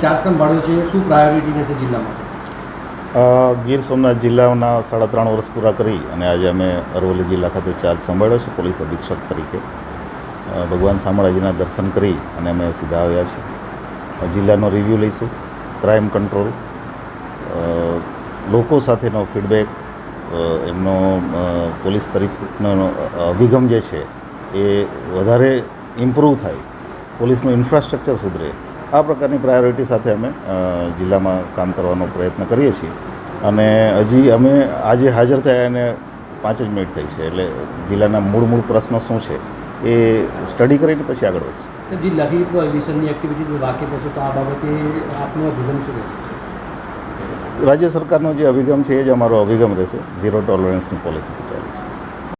Charge સંભાળ્યો છે, શું પ્રાયોરિટી રહેશે જિલ્લામાં? ગીર સોમનાથ જિલ્લાના 3.5 વર્ષ પૂરા કરી અને આજે અમે અરવલ્લી જિલ્લા ખાતે ચાર્જ સંભાળ્યો છે પોલીસ અધિક્ષક તરીકે. ભગવાન શામળાજીના દર્શન કરી અને અમે સીધા આવ્યા છીએ. જિલ્લાનો રિવ્યૂ લઈશું, ક્રાઇમ કંટ્રોલ, લોકો સાથેનો ફીડબેક, એમનો પોલીસ તરફનો અભિગમ જે છે એ વધારે ઇમ્પ્રૂવ થાય, પોલીસનું ઇન્ફ્રાસ્ટ્રક્ચર સુધરે, આ પ્રકારની પ્રાયોરિટી સાથે અમે જિલ્લામાં કામ કરવાનો પ્રયત્ન કરીએ છીએ. અને હજી અમે આજે હાજર થયા એને 5 જ મિનિટ થઈ છે, એટલે જિલ્લાના મૂળ પ્રશ્નો શું છે એ સ્ટડી કરીને પછી આગળ વધશું. જિલ્લાથી પ્રોહિબિશનની એક્ટિવિટી વાકેફ હશો, તો આ બાબતે આપનો અભિગમ શું રહેશે? રાજ્ય સરકારનો જે અભિગમ છે એ જ અમારો અભિગમ રહેશે. ઝીરો ટોલરન્સની પોલિસીથી ચાલે છે.